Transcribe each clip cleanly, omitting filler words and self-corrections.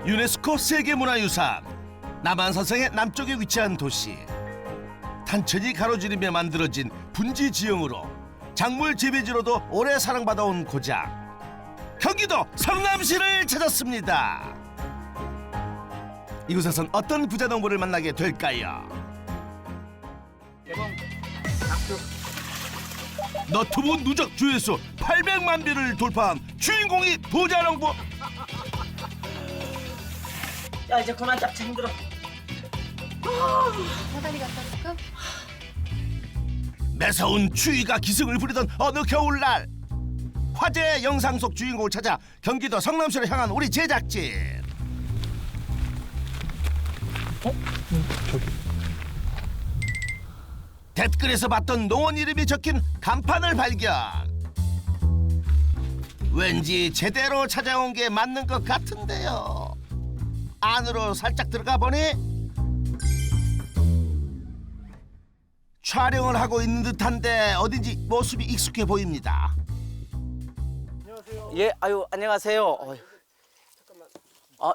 유네스코 세계문화유산 남한산성의 남쪽에 위치한 도시. 탄천이 가로지르며 만들어진 분지 지형으로 작물 재배지로도 오래 사랑받아온 고장. 경기도 성남시를 찾았습니다. 이곳에선 어떤 부자 농부를 만나게 될까요? 너튜브 누적 조회수 800만 뷰를 돌파한 주인공이 부자 농부. 야, 이제 그만 잡자. 힘들어. 사다리 갖다 줄까? 매서운 추위가 기승을 부리던 어느 겨울날, 화제의 영상 속 주인공을 찾아 경기도 성남시로 향한 우리 제작진. 댓글에서 봤던 농원 이름이 적힌 간판을 발견. 왠지 제대로 찾아온 게 맞는 것 같은데요. 안으로 살짝 들어가 보니 촬영을 하고 있는 듯한데 어딘지 모습이 익숙해 보입니다. 예, 아유, 안녕하세요.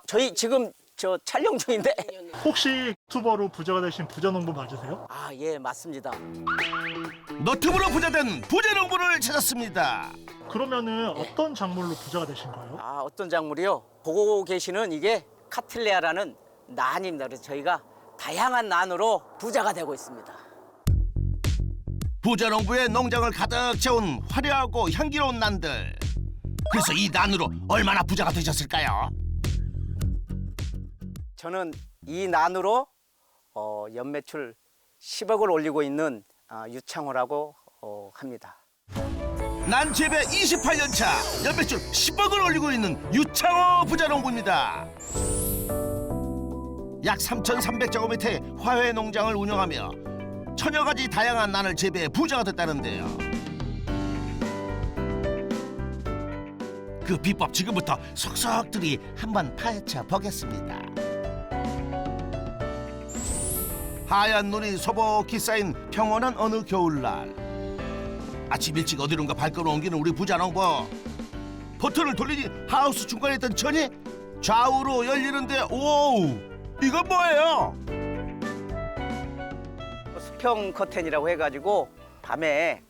저희 지금 저 촬영 중인데. 혹시 유튜버로 부자가 되신 부자농부 맞으세요? 아, 예, 맞습니다. 너튜브로 부자된 부자농부를 찾았습니다. 그러면은 어떤 작물로 부자가 되신 거예요? 아, 어떤 작물이요? 보고 계시는 이게 카틀레아라는 난입니다. 그래서 저희가 다양한 난으로 부자가 되고 있습니다. 부자농부의 농장을 가득 채운 화려하고 향기로운 난들. 그래서 이 난으로 얼마나 부자가 되셨을까요? 저는 이 난으로 연매출 10억을 올리고 있는 유창호라고 합니다. 난 재배 28년 차, 연매출 10억을 올리고 있는 유창호 부자농부입니다. 약 3,300제곱미터의 화훼 농장을 운영하며 천여 가지 다양한 난을 재배해 부자가 됐다는데요. 그 비법 지금부터 속속들이 한번 파헤쳐 보겠습니다. 하얀 눈이 소복히 쌓인 평온한 어느 겨울날, 아침 일찍 어디론가 발걸음 옮기는 우리 부자농부. 버튼을 돌리니 하우스 중간에 있던 천이 좌우로 열리는데, 오우, 이건 뭐예요? 수평 커튼이라고 해가지고 밤에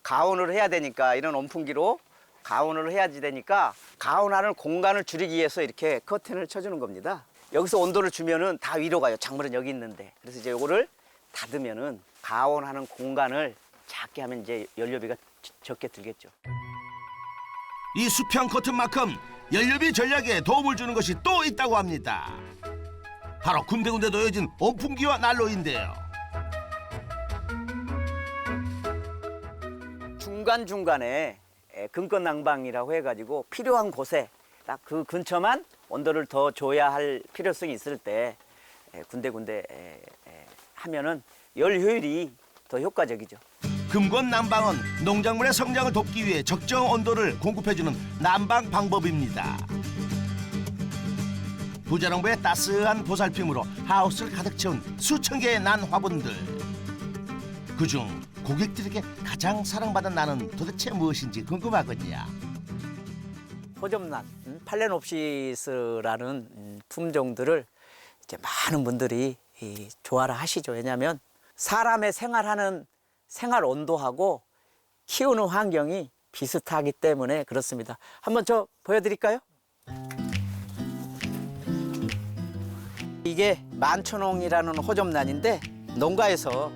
가온을 해야 되니까, 이런 온풍기로 가온을 해야지 되니까 가온하는 공간을 줄이기 위해서 이렇게 커튼을 쳐주는 겁니다. 여기서 온도를 주면은 다 위로 가요. 작물은 여기 있는데. 그래서 이제 이거를 닫으면은 가온하는 공간을 작게 하면 이제 연료비가 적게 들겠죠. 이 수평 커튼만큼 연료비 전략에 도움을 주는 것이 또 있다고 합니다. 바로 군데군데 놓여진 온풍기와 난로인데요. 중간중간에 근권 난방이라고 해가지고 필요한 곳에 딱 그 근처만 온도를 더 줘야 할 필요성이 있을 때 군데군데 하면은 열 효율이 더 효과적이죠. 금권 난방은 농작물의 성장을 돕기 위해 적정 온도를 공급해주는 난방 방법입니다. 부자농부의 따스한 보살핌으로 하우스를 가득 채운 수천 개의 난 화분들. 그중 고객들에게 가장 사랑받은 난은 도대체 무엇인지 궁금하군요. 호접난, 팔레노프시스라는 품종들을 이제 많은 분들이 좋아를 하시죠. 왜냐하면 사람의 생활하는 생활 온도하고 키우는 환경이 비슷하기 때문에 그렇습니다. 한번 저 보여드릴까요? 이게 만천홍이라는 호접란인데 농가에서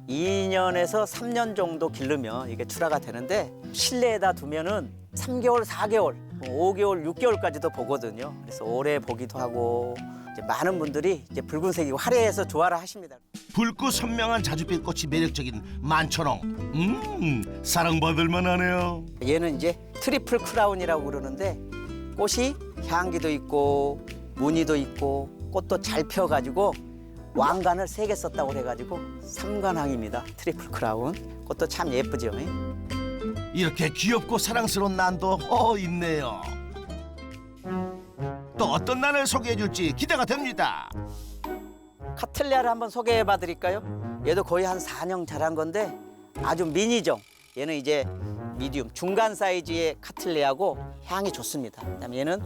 2년에서 3년 정도 기르면 이게 출하가 되는데 실내에다 두면은 3개월, 4개월, 5개월, 6개월까지도 보거든요. 그래서 오래 보기도 하고 이제 많은 분들이 이제 붉은색이 화려해서 좋아를 하십니다. 붉고 선명한 자줏빛 꽃이 매력적인 만천홍. 사랑받을 만하네요. 얘는 이제 트리플 크라운이라고 그러는데 꽃이 향기도 있고 무늬도 있고 꽃도 잘 펴가지고 왕관을 3개 썼다고 그래가지고 3관왕입니다. 트리플 크라운. 꽃도 참 예쁘죠. 이렇게 귀엽고 사랑스러운 난도 있네요. 또 어떤 난을 소개해줄지 기대가 됩니다. 카틀레아를 한번 소개해봐 드릴까요? 얘도 거의 한 4년 자란 건데 아주 미니종. 얘는 이제 미디움, 중간 사이즈의 카틀레아고 향이 좋습니다. 그다음에 얘는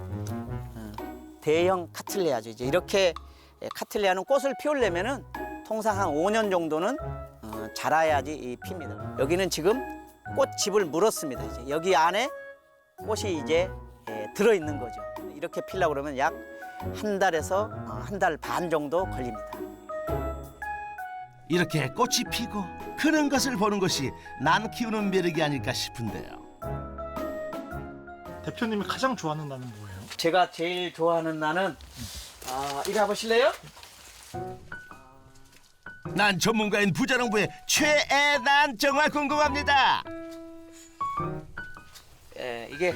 대형 카틀리아죠. 이제 이렇게 카틀리아는 꽃을 피우려면은 통상 한 5년 정도는 자라야지 이 핍니다. 여기는 지금 꽃집을 물었습니다. 이제 여기 안에 꽃이 이제 들어 있는 거죠. 이렇게 피려고 그러면 약 한 달에서 한 달 반 정도 걸립니다. 이렇게 꽃이 피고 크는 것을 보는 것이 난 키우는 매력이 아닐까 싶은데요. 대표님이 가장 좋아하는 나는 뭐예요? 제가 제일 좋아하는 나는 이리 와보실래요? 난 전문가인 부자농부의 최애 난 정말 궁금합니다. 이게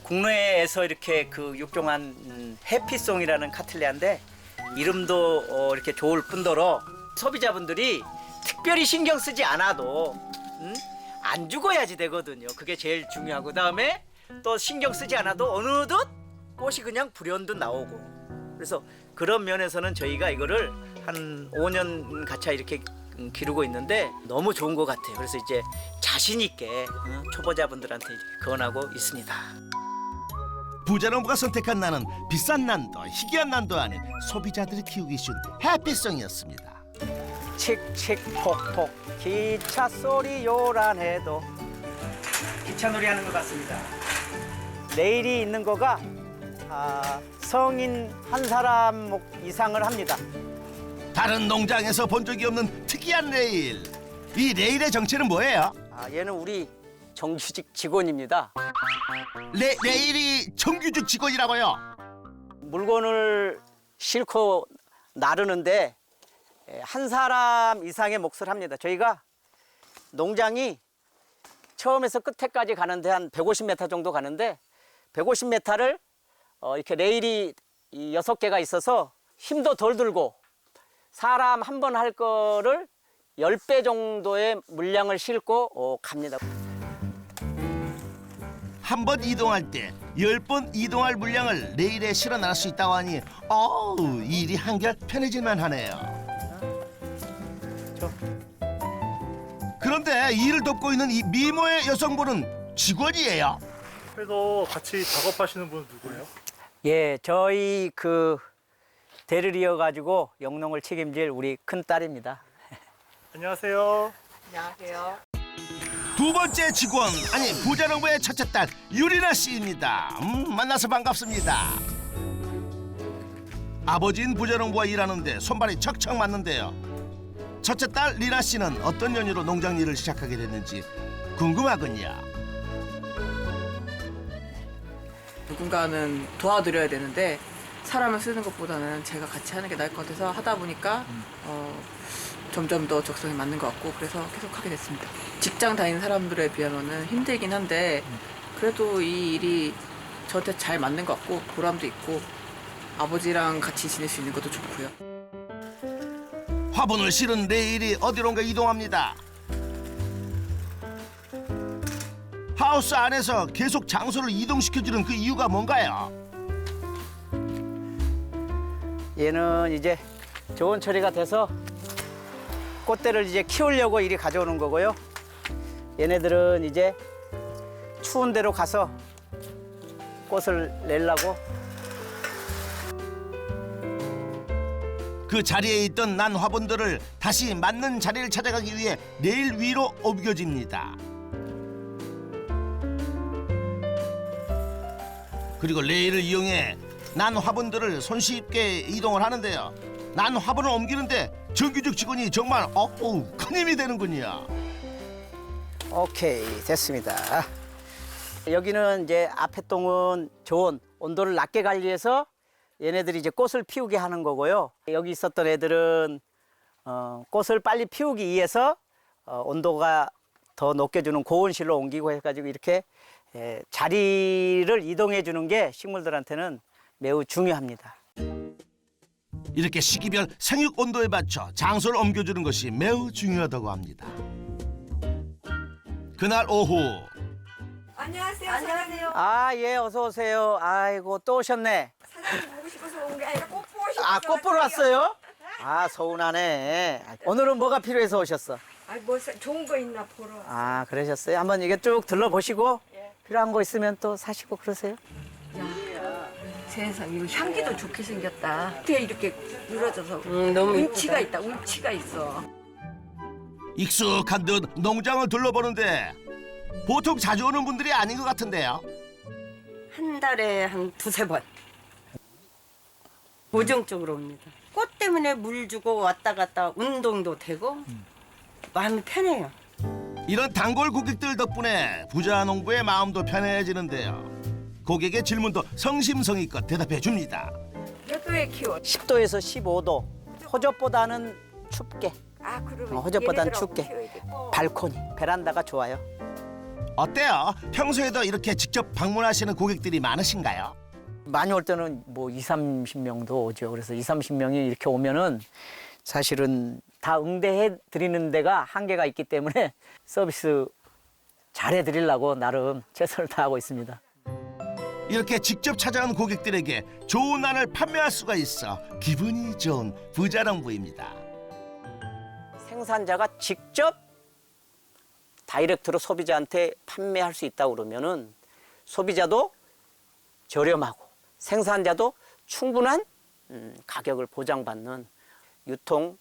국내에서 이렇게 그 육종한 해피송이라는 카틀리아인데 이름도 이렇게 좋을 뿐더러 소비자분들이 특별히 신경 쓰지 않아도 안 죽어야지 되거든요. 그게 제일 중요하고 그다음에 또 신경 쓰지 않아도 어느덧 꽃이 그냥 불현듯 나오고 그래서 그런 면에서는 저희가 이거를 한 5년 가차 이렇게 기르고 있는데 너무 좋은 것 같아요. 그래서 이제 자신 있게 초보자분들한테 권하고 있습니다. 부자농부가 선택한 나는 비싼 난도, 희귀한 난도 아닌 소비자들이 키우기 쉬운 해피송이었습니다. 칙칙폭폭 기차 소리 요란해도 기차 놀이 하는 것 같습니다. 레일이 있는 거가 성인 한 사람 이상을 합니다. 다른 농장에서 본 적이 없는 특이한 레일. 이 레일의 정체는 뭐예요? 얘는 우리 정규직 직원입니다. 레일이 정규직 직원이라고요? 물건을 싣고 나르는데 한 사람 이상의 몫을 합니다. 저희가 농장이 처음에서 끝에까지 가는데 한 150m 정도 가는데 150m를 이렇게 레일이 6개가 있어서 힘도 덜 들고 사람 한 번 할 거를 10배 정도의 물량을 싣고 갑니다. 한 번 이동할 때 10번 이동할 물량을 레일에 실어 나갈 수 있다고 하니 어우, 일이 한결 편해질만 하네요. 그런데 일을 돕고 있는 이 미모의 여성분은 직원이에요. 그래서 같이 작업하시는 분은 누구예요? 예, 저희 대를 이어가지고 영농을 책임질 우리 큰딸입니다. 안녕하세요. 안녕하세요. 두 번째 직원, 아니 부자농부의 첫째 딸 유리나 씨입니다. 만나서 반갑습니다. 아버지인 부자농부와 일하는데 손발이 척척 맞는데요. 첫째 딸 리나 씨는 어떤 연유로 농장 일을 시작하게 됐는지 궁금하군요. 누군가는 도와드려야 되는데 사람을 쓰는 것보다는 제가 같이 하는 게 나을 것 같아서 하다 보니까 점점 더 적성에 맞는 것 같고 그래서 계속 하게 됐습니다. 직장 다니는 사람들에 비하면 힘들긴 한데 그래도 이 일이 저한테 잘 맞는 것 같고 보람도 있고 아버지랑 같이 지낼 수 있는 것도 좋고요. 화분을 실은 레일이 어디론가 이동합니다. 하우스 안에서 계속 장소를 이동시켜주는 그 이유가 뭔가요? 얘는 이제 좋은 처리가 돼서 꽃대를 이제 키우려고 이리 가져오는 거고요. 얘네들은 이제 추운 데로 가서 꽃을 내려고. 그 자리에 있던 난 화분들을 다시 맞는 자리를 찾아가기 위해 레일 위로 옮겨집니다. 그리고 레일을 이용해 난 화분들을 손쉽게 이동을 하는데요. 난 화분을 옮기는데 정규직 직원이 정말 큰 힘이 되는군요. 오케이, 됐습니다. 여기는 이제 앞에 동은 좋은 온도를 낮게 관리해서 얘네들이 이제 꽃을 피우게 하는 거고요. 여기 있었던 애들은 꽃을 빨리 피우기 위해서 온도가 더 높게 주는 고온실로 옮기고 해가지고 이렇게 자리를 이동해 주는 게 식물들한테는 매우 중요합니다. 이렇게 시기별 생육 온도에 맞춰 장소를 옮겨주는 것이 매우 중요하다고 합니다. 그날 오후 안녕하세요. 안녕하세요. 예, 어서 오세요. 아이고, 또 오셨네. 사장님 보고 싶어서 온 게 아니라 꽃 보고 싶어서. 꽃 보러 왔어요? 서운하네. 오늘은 뭐가 필요해서 오셨어? 뭐 좋은 거 있나 보러. 그러셨어요? 한번 이게 쭉 둘러보시고 필요한 거 있으면 또 사시고 그러세요? 세상 이거 향기도 좋게 생겼다. 어떻게 이렇게 늘어져서 너무 운치가 있다. 운치가 있어. 익숙한 듯 농장을 둘러보는데 보통 자주 오는 분들이 아닌 것 같은데요. 한 달에 한 두세 번 고정적으로 옵니다. 꽃 때문에 물 주고 왔다 갔다 운동도 되고 마음이 편해요. 이런 단골 고객들 덕분에 부자 농부의 마음도 편해지는데요. 고객의 질문도 성심성의껏 대답해 줍니다. 몇 도에 키워? 10도에서 15도. 호접보다는 춥게. 아 그러면 호접보다는 얘네들하고 춥게. 키워야 돼. 발코니, 베란다가 좋아요. 어때요? 평소에도 이렇게 직접 방문하시는 고객들이 많으신가요? 많이 올 때는 뭐 2, 30명도 오죠. 그래서 2, 30명이 이렇게 오면은 사실은 다 응대해 드리는 데가 한계가 있기 때문에 서비스 잘해 드리려고 나름 최선을 다하고 있습니다. 이렇게 직접 찾아온 고객들에게 좋은 난을 판매할 수가 있어 기분이 좋은 부자 농부입니다. 생산자가 직접 다이렉트로 소비자한테 판매할 수 있다고 그러면은 소비자도 저렴하고 생산자도 충분한 가격을 보장받는 유통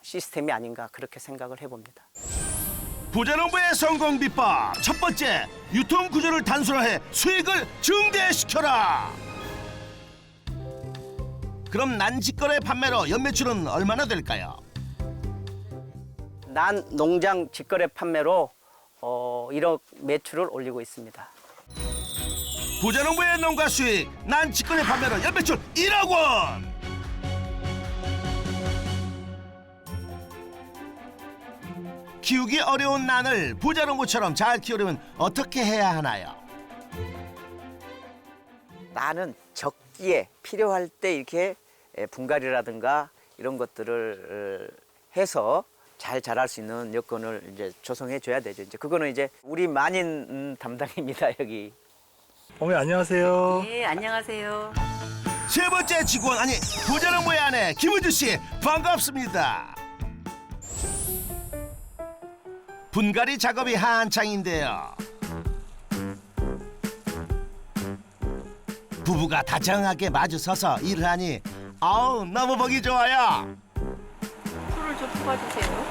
시스템이 아닌가 그렇게 생각을 해봅니다. 부자 농부의 성공 비법 첫 번째, 유통 구조를 단순화해 수익을 증대시켜라. 그럼 난직거래 판매로 연매출은 얼마나 될까요? 난 농장 직거래 판매로 1억 매출을 올리고 있습니다. 부자 농부의 농가 수익 난직거래 판매로 연매출 1억 원. 키우기 어려운 난을 부자 농부처럼 잘 키우려면 어떻게 해야 하나요? 나는 적기에 필요할 때 이렇게 분갈이라든가 이런 것들을 해서 잘 자랄 수 있는 여건을 이제 조성해 줘야 되죠. 이제 그거는 이제 우리 만인 담당입니다, 여기. 어머니 안녕하세요. 네, 안녕하세요. 세 번째 직원 아니 부자 농부의 아내 김은주 씨 반갑습니다. 분갈이 작업이 한창인데요. 부부가 다정하게 마주 서서 일을 하니 아우 너무 보기 좋아요. 풀을 좀 뽑아주세요.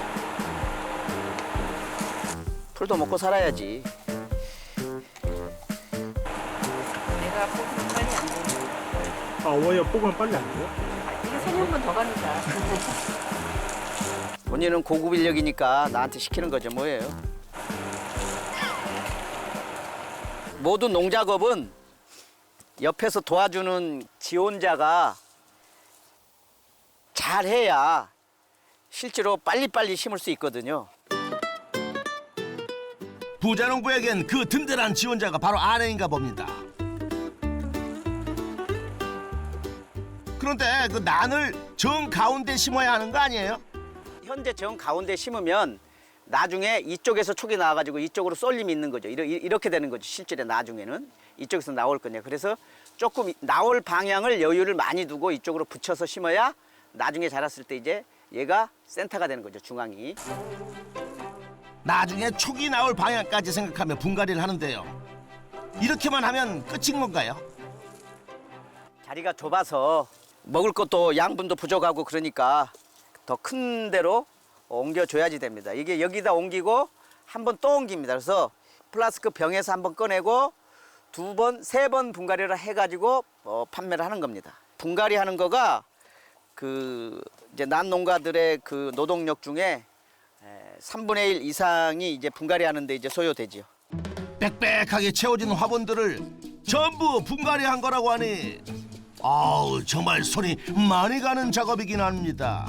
풀도 먹고 살아야지. 내가 뽑으면 빨리 안 돼. 아, 어머니가 뽑으면 빨리 안 돼요? 이게 3년분 더 가니까. 본인은 고급 인력이니까 나한테 시키는 거죠, 뭐예요? 모든 농작업은 옆에서 도와주는 지원자가 잘해야 실제로 빨리빨리 심을 수 있거든요. 부자 농부에겐 그 든든한 지원자가 바로 아내인가 봅니다. 그런데 그 난을 정 가운데 심어야 하는 거 아니에요? 현재 정 가운데 심으면 나중에 이쪽에서 촉이 나와가지고 이쪽으로 쏠림이 있는 거죠. 이렇게 되는 거죠. 실제로 나중에는 이쪽에서 나올 거냐. 그래서 조금 나올 방향을 여유를 많이 두고 이쪽으로 붙여서 심어야 나중에 자랐을 때 이제 얘가 센터가 되는 거죠. 중앙이. 나중에 촉이 나올 방향까지 생각하며 분갈이를 하는데요. 이렇게만 하면 끝인 건가요? 자리가 좁아서 먹을 것도 양분도 부족하고 그러니까 더 큰 데로 옮겨줘야지 됩니다. 이게 여기다 옮기고 한 번 또 옮깁니다. 그래서 플라스크 병에서 한 번 꺼내고 2번, 3번 분갈이를 해가지고 판매를 하는 겁니다. 분갈이 하는 거가 그 이제 난 농가들의 그 노동력 중에 3분의 1 이상이 이제 분갈이 하는데 이제 소요되지요. 빽빽하게 채워진 화분들을 전부 분갈이한 거라고 하니 아우 정말 손이 많이 가는 작업이긴 합니다.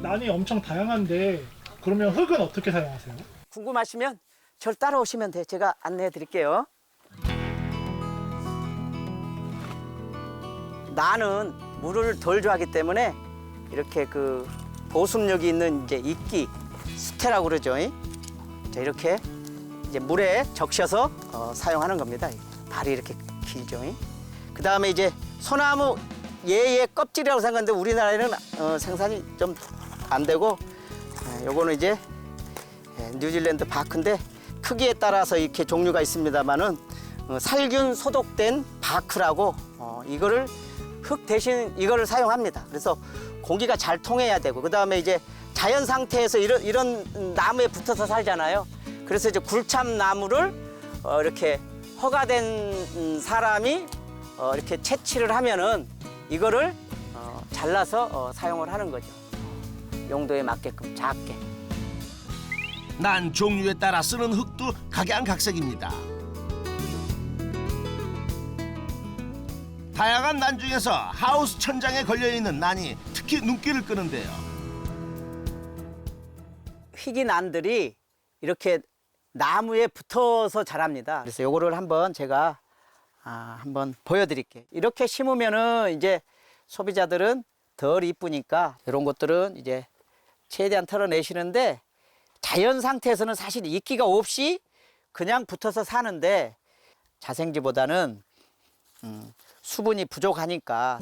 난이 엄청 다양한데 그러면 흙은 어떻게 사용하세요? 궁금하시면 저를 따라오시면 돼요. 제가 안내해 드릴게요. 나는 물을 덜 좋아하기 때문에 이렇게 그 보습력이 있는 이제 이끼 수태라고 그러죠. 자, 이렇게 이제 물에 적셔서 사용하는 겁니다. 발이 이렇게 길죠. 그 다음에 이제 소나무 얘의 껍질이라고 생각하는데 우리나라에는 생산이 좀 안 되고 요거는 이제 뉴질랜드 바크인데 크기에 따라서 이렇게 종류가 있습니다만은 살균 소독된 바크라고 이거를 흙 대신 이거를 사용합니다. 그래서 공기가 잘 통해야 되고 그다음에 이제 자연 상태에서 이런 나무에 붙어서 살잖아요. 그래서 이제 굴참 나무를 이렇게 허가된 사람이 이렇게 채취를 하면은 이거를 잘라서 사용을 하는 거죠. 용도에 맞게끔 작게. 난 종류에 따라 쓰는 흙도 각양각색입니다. 다양한 난 중에서 하우스 천장에 걸려있는 난이 특히 눈길을 끄는데요. 희귀 난들이 이렇게 나무에 붙어서 자랍니다. 그래서 요거를 한번 제가 한번 보여드릴게요. 이렇게 심으면은 이제 소비자들은 덜 이쁘니까 이런 것들은 이제 최대한 털어내시는데 자연 상태에서는 사실 이끼가 없이 그냥 붙어서 사는데 자생지보다는 수분이 부족하니까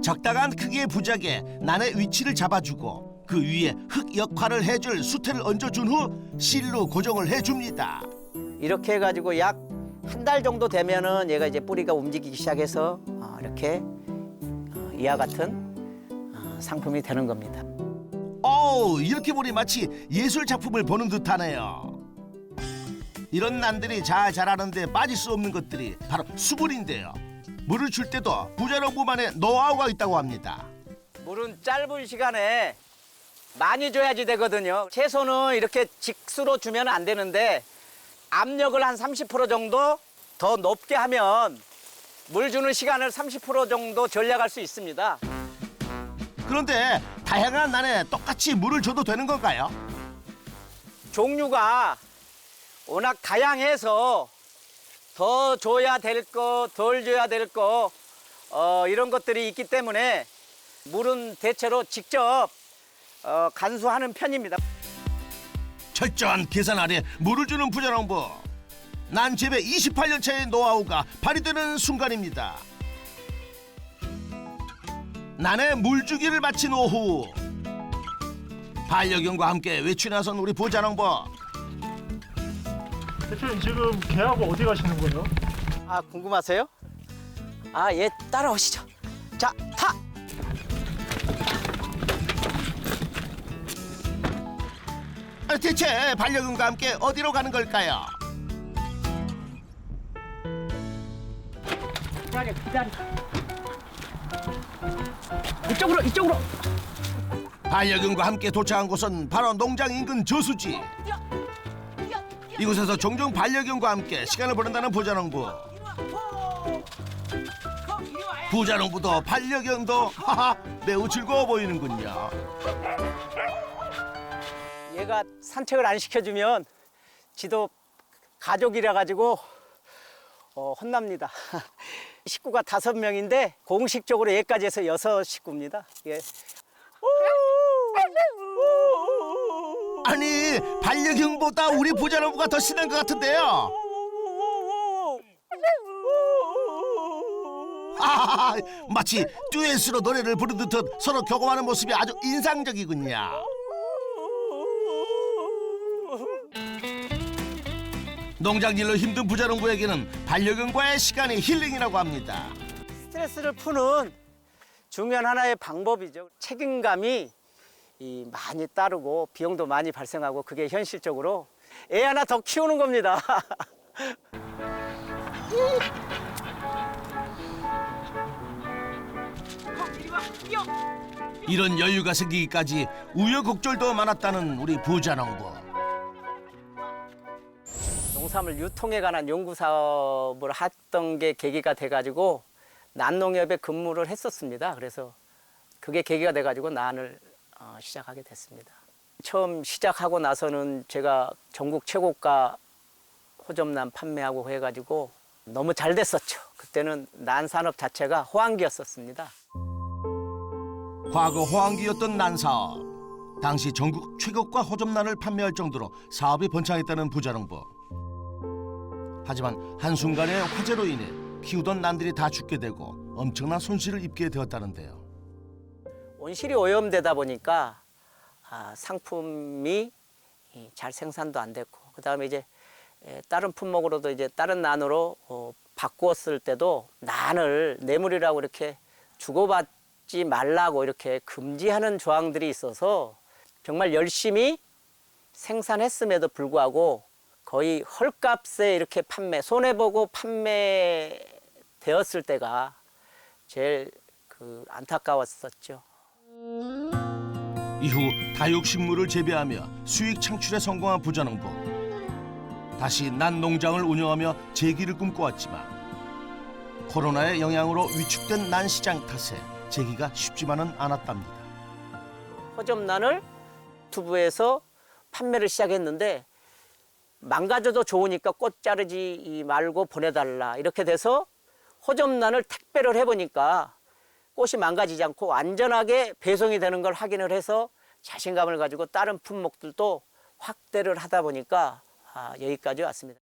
적당한 크기의 부작에 난의 위치를 잡아주고 그 위에 흙 역할을 해줄 수태를 얹어준 후 실로 고정을 해줍니다. 이렇게 해가지고 약 한 달 정도 되면은 얘가 이제 뿌리가 움직이기 시작해서 이렇게 이와 같은 상품이 되는 겁니다. 어우, 이렇게 보니 마치 예술 작품을 보는 듯하네요. 이런 난들이 잘 자라는데 빠질 수 없는 것들이 바로 수분인데요. 물을 줄 때도 부자농부만의 노하우가 있다고 합니다. 물은 짧은 시간에 많이 줘야지 되거든요. 채소는 이렇게 직수로 주면 안 되는데 압력을 한 30% 정도 더 높게 하면 물 주는 시간을 30% 정도 절약할 수 있습니다. 그런데 다양한 난에 똑같이 물을 줘도 되는 건가요? 종류가 워낙 다양해서 더 줘야 될 거, 덜 줘야 될 거 이런 것들이 있기 때문에 물은 대체로 직접 간수하는 편입니다. 철저한 계산 아래 물을 주는 부자농부. 난 재배 28년 차의 노하우가 발휘되는 순간입니다. 난에 물주기를 마친 오후, 반려견과 함께 외출 나선 우리 부자농부. 대표님 지금 개하고 어디 가시는 거예요? 궁금하세요? 예, 따라오시죠. 자, 타! 대체 반려견과 함께 어디로 가는 걸까요? 기다려. 이쪽으로. 반려견과 함께 도착한 곳은 바로 농장 인근 저수지. 이곳에서 종종 반려견과 함께 시간을 보낸다는 부자농부. 부자농부도 반려견도 매우 즐거워 보이는군요. 얘가 산책을 안 시켜주면 지도 가족이라 가지고 혼납니다. 식구가 5명인데 공식적으로 얘까지 해서 6식구입니다. 예. 아니, 반려견보다 우리 부자농부가 더 신난 것 같은데요. 마치 듀엣으로 노래를 부르듯 서로 교감하는 모습이 아주 인상적이군요. 농장일로 힘든 부자농부에게는 반려견과의 시간이 힐링이라고 합니다. 스트레스를 푸는 중요한 하나의 방법이죠. 책임감이 많이 따르고 비용도 많이 발생하고 그게 현실적으로 애 하나 더 키우는 겁니다. 이런 여유가 생기기까지 우여곡절도 많았다는 우리 부자농부. 농산물 유통에 관한 연구 사업을 했던 게 계기가 돼가지고 난농협에 근무를 했었습니다. 그래서 그게 계기가 돼가지고 난을 시작하게 됐습니다. 처음 시작하고 나서는 제가 전국 최고가 호접난 판매하고 해가지고 너무 잘 됐었죠. 그때는 난 산업 자체가 호황기였었습니다. 과거 호황기였던 난 사업. 당시 전국 최고가 호접난을 판매할 정도로 사업이 번창했다는 부자농부. 하지만 한순간의 화재로 인해 키우던 난들이 다 죽게 되고 엄청난 손실을 입게 되었다는데요. 온실이 오염되다 보니까 상품이 잘 생산도 안 됐고 그다음에 이제 다른 품목으로도 이제 다른 난으로 바꾸었을 때도 난을 뇌물이라고 이렇게 주고받지 말라고 이렇게 금지하는 조항들이 있어서 정말 열심히 생산했음에도 불구하고 거의 헐값에 이렇게 손해보고 판매되었을 때가 제일 안타까웠었죠. 이후 다육식물을 재배하며 수익 창출에 성공한 부자농부. 다시 난 농장을 운영하며 재기를 꿈꿔왔지만 코로나의 영향으로 위축된 난 시장 탓에 재기가 쉽지만은 않았답니다. 허접난을 유튜브에서 판매를 시작했는데 망가져도 좋으니까 꽃 자르지 말고 보내달라 이렇게 돼서 허접난을 택배를 해보니까 꽃이 망가지지 않고 안전하게 배송이 되는 걸 확인을 해서 자신감을 가지고 다른 품목들도 확대를 하다 보니까 여기까지 왔습니다.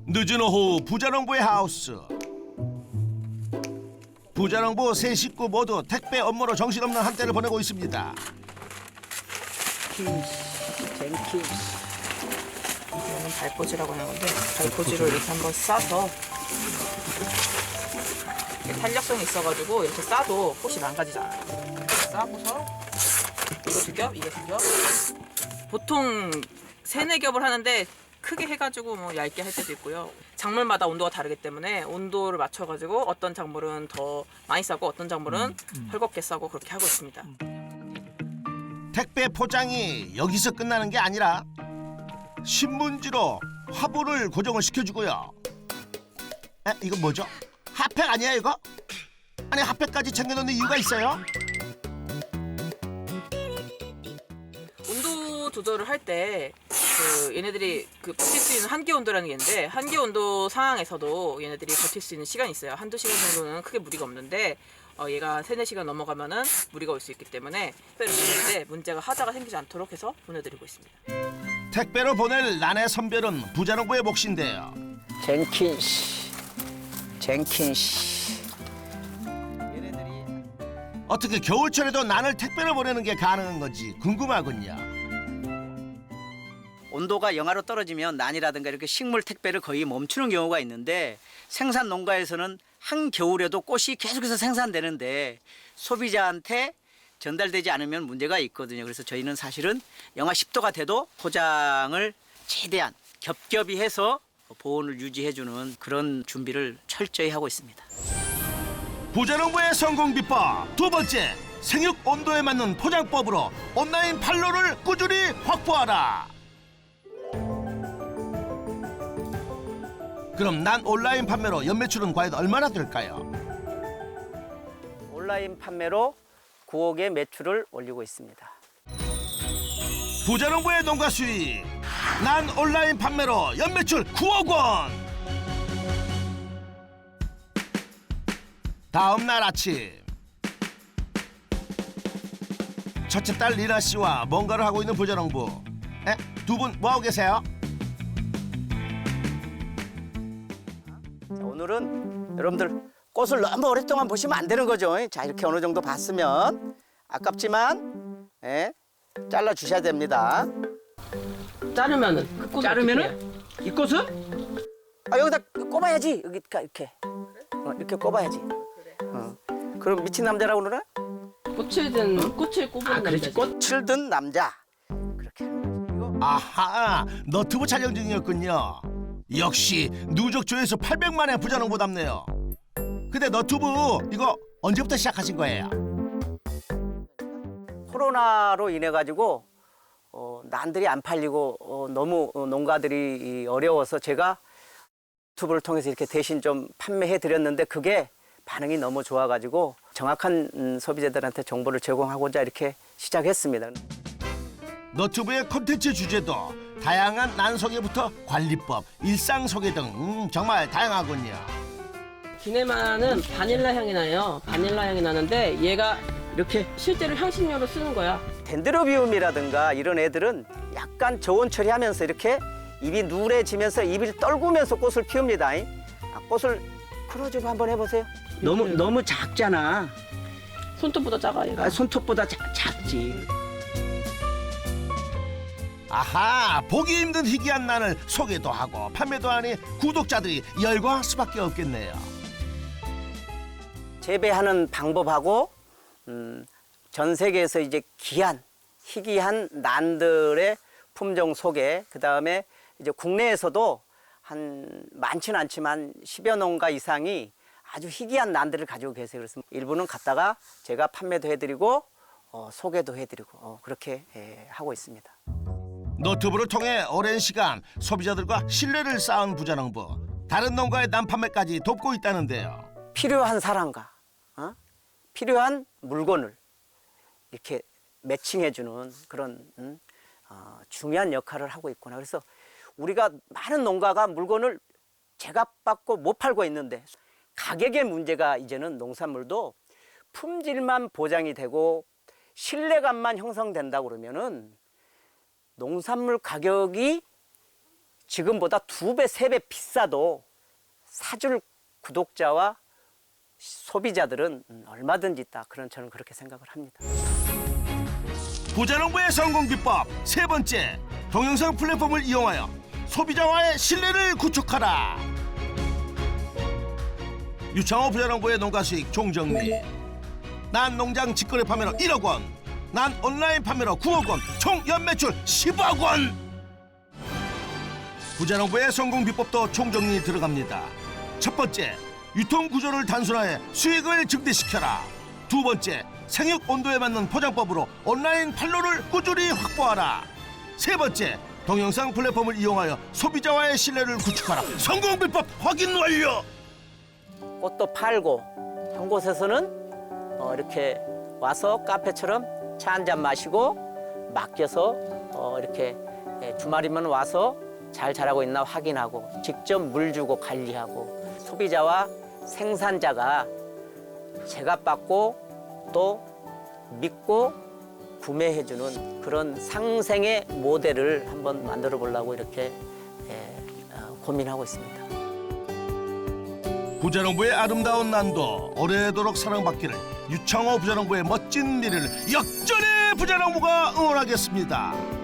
늦은 오후 부자농부의 하우스. 부자농부 세 식구 모두 택배 업무로 정신없는 한때를 보내고 있습니다. 젠키스. 이거는 달꽂이라고 하는 건데 달꽂이로 이렇게 한번 싸서 이렇게 탄력성이 있어가지고 이렇게 싸도 꽃이 망가지지 않아요. 싸고서 이거 2겹, 이거 2겹. 보통 3-4겹을 하는데 크게 해가지고 뭐 얇게 할 때도 있고요. 작물마다 온도가 다르기 때문에 온도를 맞춰가지고 어떤 작물은 더 많이 싸고 어떤 작물은 헐겁게 싸고 그렇게 하고 있습니다. 택배 포장이 여기서 끝나는 게 아니라 신문지로 화분을 고정을 시켜주고요. 이거 뭐죠? 핫팩 아니야 이거? 아니 핫팩까지 챙겨놓는 이유가 있어요? 온도 조절을 할 때 얘네들이 버틸 수 있는 한계 온도라는 게 있는데 한계 온도 상황에서도 얘네들이 버틸 수 있는 시간이 있어요. 1-2시간 정도는 크게 무리가 없는데 얘가 3-4시간 넘어가면은 무리가 올 수 있기 때문에 택배를 보낼 때 문제가 하자가 생기지 않도록 해서 보내드리고 있습니다. 택배로 보낼 난의 선별은 부자농부의 몫인데요. 젠킨씨. 어떻게 겨울철에도 난을 택배로 보내는 게 가능한 건지 궁금하군요. 온도가 영하로 떨어지면 난이라든가 이렇게 식물 택배를 거의 멈추는 경우가 있는데 생산 농가에서는 한겨울에도 꽃이 계속해서 생산되는데 소비자한테 전달되지 않으면 문제가 있거든요. 그래서 저희는 사실은 영하 10도가 돼도 포장을 최대한 겹겹이 해서 보온을 유지해주는 그런 준비를 철저히 하고 있습니다. 부자농부의 성공 비법 두 번째, 생육 온도에 맞는 포장법으로 온라인 판로를 꾸준히 확보하라. 그럼 난 온라인 판매로 연매출은 과연 얼마나 될까요? 온라인 판매로 9억의 매출을 올리고 있습니다. 부자농부의 농가 수익 난 온라인 판매로 연매출 9억 원. 다음 날 아침 첫째 딸 리나 씨와 뭔가를 하고 있는 부자농부. 두 분 뭐하고 계세요? 자, 오늘은 여러분들 꽃을 너무 오랫동안 보시면 안 되는 거죠. 자, 이렇게 어느 정도 봤으면 아깝지만 잘라 주셔야 됩니다. 자르면은 이 꽃은 여기다 꼽아야지. 여기 이렇게 이렇게 꼽아야지. 그럼 미친 남자라고 그러나? 꽃을 꼽는 그렇지. 꽃을 든 남자. 그렇게 하는 거지. 이거 아하, 너튜브 촬영 중이었군요. 역시 누적 조회수 800만의 부자농부답네요. 근데 너튜브 이거 언제부터 시작하신 거예요? 코로나로 인해 가지고 난들이 안 팔리고 너무 농가들이 어려워서 제가 유튜브를 통해서 이렇게 대신 좀 판매해 드렸는데 그게 반응이 너무 좋아 가지고 정확한 소비자들한테 정보를 제공하고자 이렇게 시작했습니다. 너튜브의 콘텐츠 주제도 다양한 난 소개부터 관리법, 일상 소개 등 정말 다양하군요. 기네마는 바닐라 향이 나요. 바닐라 향이 나는데 얘가 이렇게 실제로 향신료로 쓰는 거야. 덴드로비움이라든가 이런 애들은 약간 저온 처리하면서 이렇게 입이 누래지면서 입을 떨구면서 꽃을 피웁니다. 꽃을 크로즈업 한번 해보세요. 너무 작잖아. 손톱보다 작아 얘가. 손톱보다 작지. 아하, 보기 힘든 희귀한 난을 소개도 하고 판매도 하니 구독자들이 열광할 수밖에 없겠네요. 재배하는 방법하고 전 세계에서 이제 귀한 희귀한 난들의 품종 소개, 그 다음에 이제 국내에서도 많지는 않지만 10여 농가 이상이 아주 희귀한 난들을 가지고 계세요. 그래서 일부는 갖다가 제가 판매도 해드리고 소개도 해드리고 그렇게 하고 있습니다. 너튜브를 통해 오랜 시간 소비자들과 신뢰를 쌓은 부자농부. 다른 농가의 난 판매까지 돕고 있다는데요. 필요한 사람과 필요한 물건을 이렇게 매칭해주는 그런 중요한 역할을 하고 있구나. 그래서 우리가 많은 농가가 물건을 제값받고 못 팔고 있는데 가격의 문제가 이제는 농산물도 품질만 보장이 되고 신뢰감만 형성된다고 그러면은 농산물 가격이 지금보다 2배, 3배 비싸도 사줄 구독자와 소비자들은 얼마든지 있다. 저는 그렇게 생각을 합니다. 부자농부의 성공 비법 세 번째, 동영상 플랫폼을 이용하여 소비자와의 신뢰를 구축하라. 유창호 부자농부의 농가 수익 총정리. 난 농장 직거래 판매로 1억 원, 난 온라인 판매로 9억 원, 총 연매출 10억 원. 부자농부의 성공 비법도 총정리 들어갑니다. 첫 번째, 유통 구조를 단순화해 수익을 증대시켜라. 두 번째, 생육 온도에 맞는 포장법으로 온라인 판로를 꾸준히 확보하라. 세 번째, 동영상 플랫폼을 이용하여 소비자와의 신뢰를 구축하라. 성공 비법 확인 완료. 꽃도 팔고 한 곳에서는 이렇게 와서 카페처럼 차 한 잔 마시고 맡겨서 이렇게 주말이면 와서 잘 자라고 있나 확인하고 직접 물 주고 관리하고 소비자와 생산자가 제값받고 또 믿고 구매해주는 그런 상생의 모델을 한번 만들어 보려고 이렇게 고민하고 있습니다. 부자농부의 아름다운 난도 오래도록 사랑받기를 유창호 부자농부의 멋진 미래를 역전의 부자농부가 응원하겠습니다.